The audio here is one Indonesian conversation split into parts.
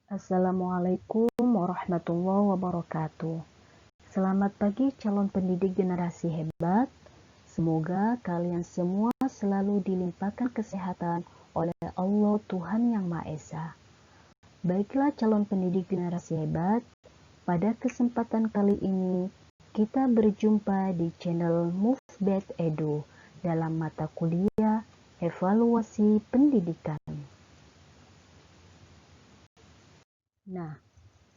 Assalamualaikum warahmatullahi wabarakatuh. Selamat pagi calon pendidik generasi hebat. Semoga kalian semua selalu dilimpahkan kesehatan oleh Allah Tuhan Yang Maha Esa. Baiklah calon pendidik generasi hebat, pada kesempatan kali ini kita berjumpa di channel Movebed Edu dalam mata kuliah Evaluasi Pendidikan. Nah,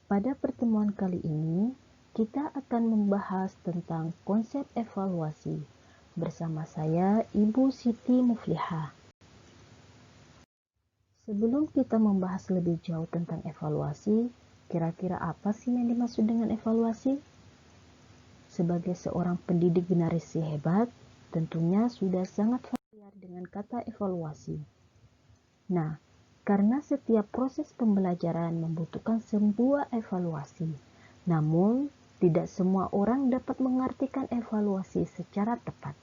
pada pertemuan kali ini, kita akan membahas tentang konsep evaluasi bersama saya, Ibu Siti Muflihah. Sebelum kita membahas lebih jauh tentang evaluasi, kira-kira apa sih yang dimaksud dengan evaluasi? Sebagai seorang pendidik generasi hebat, tentunya sudah sangat familiar dengan kata evaluasi. Nah, karena setiap proses pembelajaran membutuhkan sebuah evaluasi, namun tidak semua orang dapat mengartikan evaluasi secara tepat.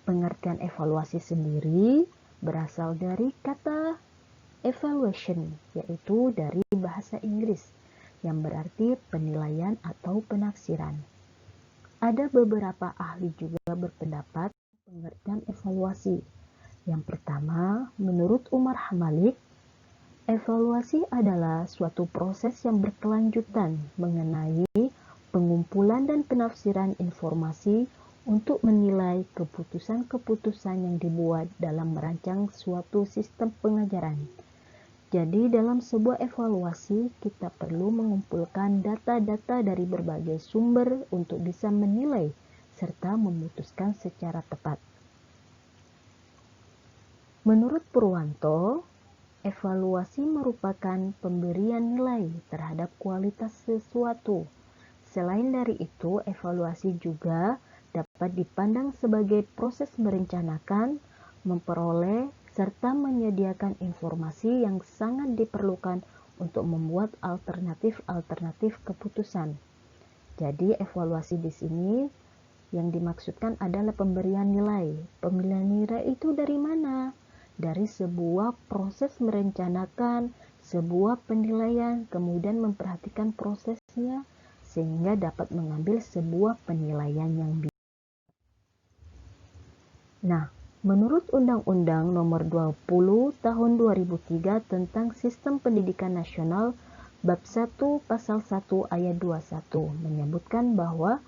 Pengertian evaluasi sendiri berasal dari kata evaluation, yaitu dari bahasa Inggris, yang berarti penilaian atau penaksiran. Ada beberapa ahli juga berpendapat pengertian evaluasi. Yang pertama, menurut Umar Hamalik, evaluasi adalah suatu proses yang berkelanjutan mengenai pengumpulan dan penafsiran informasi untuk menilai keputusan-keputusan yang dibuat dalam merancang suatu sistem pengajaran. Jadi dalam sebuah evaluasi, kita perlu mengumpulkan data-data dari berbagai sumber untuk bisa menilai serta memutuskan secara tepat. Menurut Purwanto, evaluasi merupakan pemberian nilai terhadap kualitas sesuatu. Selain dari itu, evaluasi juga dapat dipandang sebagai proses merencanakan, memperoleh, serta menyediakan informasi yang sangat diperlukan untuk membuat alternatif-alternatif keputusan. Jadi, evaluasi di sini yang dimaksudkan adalah pemberian nilai. Pemberian nilai itu dari mana? Dari sebuah proses merencanakan, sebuah penilaian, kemudian memperhatikan prosesnya, sehingga dapat mengambil sebuah penilaian yang bijak. Nah, menurut Undang-Undang Nomor 20 Tahun 2003 tentang Sistem Pendidikan Nasional, Bab 1 Pasal 1 Ayat 21 menyebutkan bahwa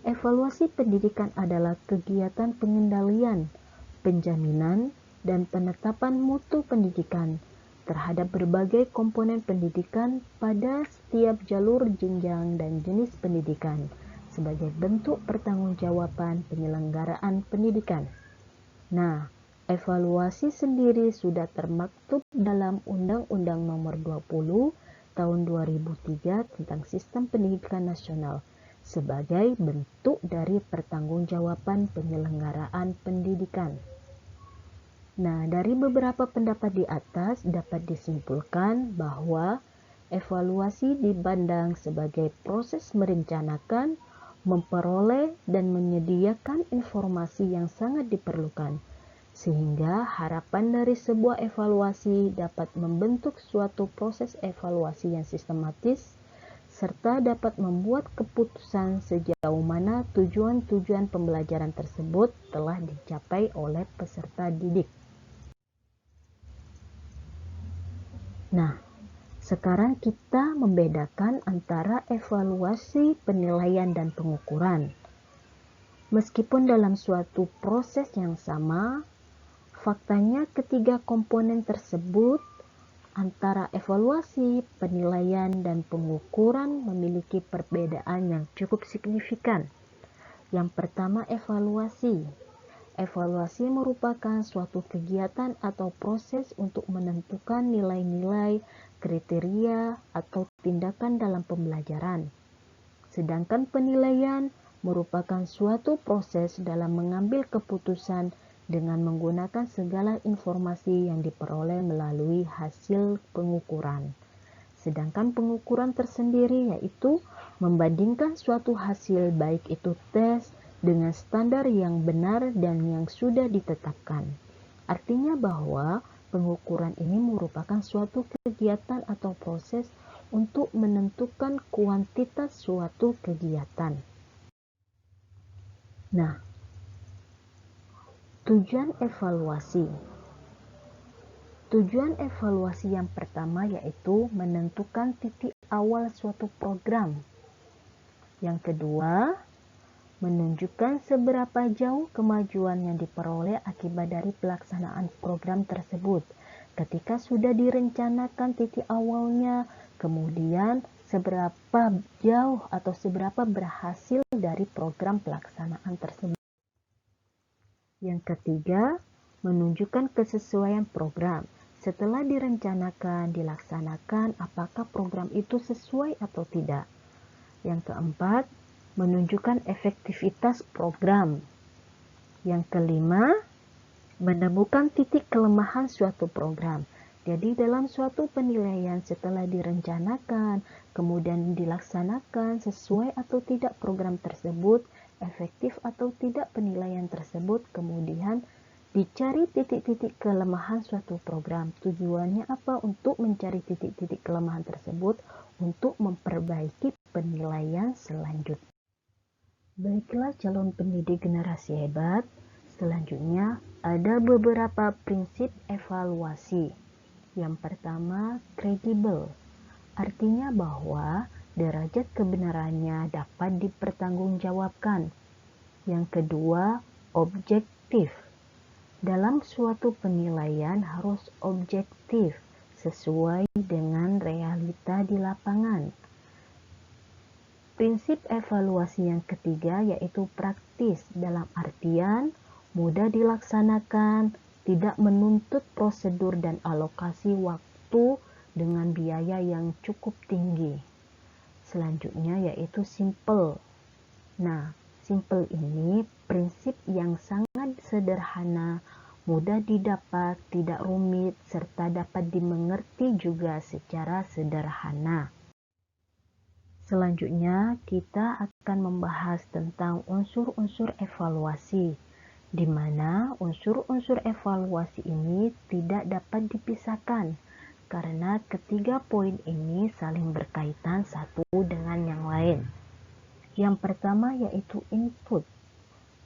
evaluasi pendidikan adalah kegiatan pengendalian, penjaminan, dan penetapan mutu pendidikan terhadap berbagai komponen pendidikan pada setiap jalur jenjang dan jenis pendidikan sebagai bentuk pertanggungjawaban penyelenggaraan pendidikan. Nah, evaluasi sendiri sudah termaktub dalam Undang-Undang Nomor 20 Tahun 2003 tentang Sistem Pendidikan Nasional sebagai bentuk dari pertanggungjawaban penyelenggaraan pendidikan. Nah, dari beberapa pendapat di atas dapat disimpulkan bahwa evaluasi dipandang sebagai proses merencanakan, memperoleh, dan menyediakan informasi yang sangat diperlukan, sehingga harapan dari sebuah evaluasi dapat membentuk suatu proses evaluasi yang sistematis, serta dapat membuat keputusan sejauh mana tujuan-tujuan pembelajaran tersebut telah dicapai oleh peserta didik. Nah, sekarang kita membedakan antara evaluasi, penilaian, dan pengukuran. Meskipun dalam suatu proses yang sama, faktanya ketiga komponen tersebut antara evaluasi, penilaian, dan pengukuran memiliki perbedaan yang cukup signifikan. Yang pertama, evaluasi. Evaluasi merupakan suatu kegiatan atau proses untuk menentukan nilai-nilai, kriteria, atau tindakan dalam pembelajaran. Sedangkan penilaian merupakan suatu proses dalam mengambil keputusan dengan menggunakan segala informasi yang diperoleh melalui hasil pengukuran. Sedangkan pengukuran tersendiri yaitu membandingkan suatu hasil baik itu tes dengan standar yang benar dan yang sudah ditetapkan. Artinya bahwa Pengukuran ini merupakan suatu kegiatan atau proses untuk menentukan kuantitas suatu kegiatan. Nah, tujuan evaluasi. Tujuan evaluasi yang pertama yaitu menentukan titik awal suatu program. Yang kedua, menunjukkan seberapa jauh kemajuan yang diperoleh akibat dari pelaksanaan program tersebut. Ketika sudah direncanakan titik awalnya, kemudian seberapa jauh atau seberapa berhasil dari program pelaksanaan tersebut. Yang ketiga, menunjukkan kesesuaian program. Setelah direncanakan, dilaksanakan, apakah program itu sesuai atau tidak. Yang keempat, menunjukkan efektivitas program. Yang kelima, menemukan titik kelemahan suatu program. Jadi dalam suatu penilaian setelah direncanakan, kemudian dilaksanakan sesuai atau tidak program tersebut, efektif atau tidak penilaian tersebut, kemudian dicari titik-titik kelemahan suatu program. Tujuannya apa? Untuk mencari titik-titik kelemahan tersebut untuk memperbaiki penilaian selanjutnya. Baiklah calon pendidik generasi hebat, selanjutnya ada beberapa prinsip evaluasi. Yang pertama, kredibel. Artinya bahwa derajat kebenarannya dapat dipertanggungjawabkan. Yang kedua, objektif. Dalam suatu penilaian harus objektif, sesuai dengan realita di lapangan. Prinsip evaluasi yang ketiga yaitu praktis, dalam artian mudah dilaksanakan, tidak menuntut prosedur dan alokasi waktu dengan biaya yang cukup tinggi. Selanjutnya yaitu simple. Nah, simple ini prinsip yang sangat sederhana, mudah didapat, tidak rumit, serta dapat dimengerti juga secara sederhana. Selanjutnya, kita akan membahas tentang unsur-unsur evaluasi, di mana unsur-unsur evaluasi ini tidak dapat dipisahkan, karena ketiga poin ini saling berkaitan satu dengan yang lain. Yang pertama yaitu input.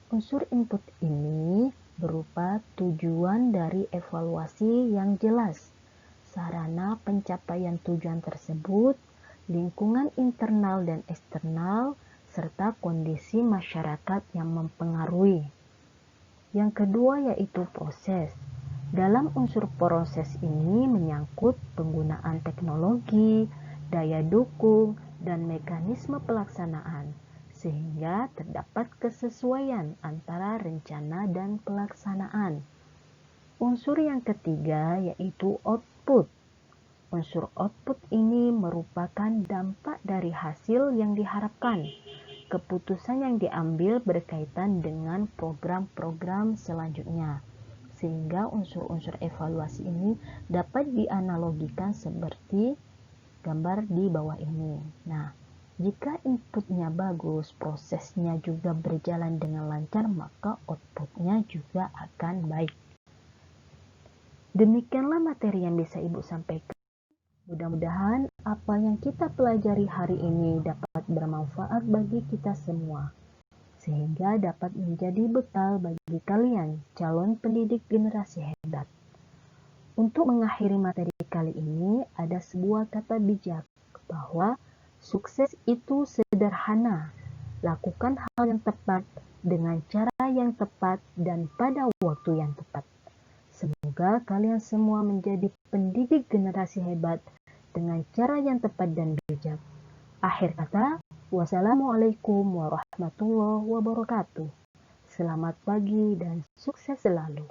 Unsur input ini berupa tujuan dari evaluasi yang jelas, sarana pencapaian tujuan tersebut, lingkungan internal dan eksternal, serta kondisi masyarakat yang mempengaruhi. Yang kedua yaitu proses. Dalam unsur proses ini menyangkut penggunaan teknologi, daya dukung, dan mekanisme pelaksanaan, sehingga terdapat kesesuaian antara rencana dan pelaksanaan. Unsur yang ketiga yaitu output. Unsur output ini merupakan dampak dari hasil yang diharapkan. Keputusan yang diambil berkaitan dengan program-program selanjutnya, sehingga unsur-unsur evaluasi ini dapat dianalogikan seperti gambar di bawah ini. Nah, jika inputnya bagus, prosesnya juga berjalan dengan lancar, maka outputnya juga akan baik. Demikianlah materi yang bisa Ibu sampaikan. Mudah-mudahan apa yang kita pelajari hari ini dapat bermanfaat bagi kita semua, sehingga dapat menjadi bekal bagi kalian, calon pendidik generasi hebat. Untuk mengakhiri materi kali ini, ada sebuah kata bijak, bahwa sukses itu sederhana. Lakukan hal yang tepat, dengan cara yang tepat, dan pada waktu yang tepat. Semoga kalian semua menjadi pendidik generasi hebat dengan cara yang tepat dan bijak. Akhir kata, wassalamualaikum warahmatullahi wabarakatuh. Selamat pagi dan sukses selalu.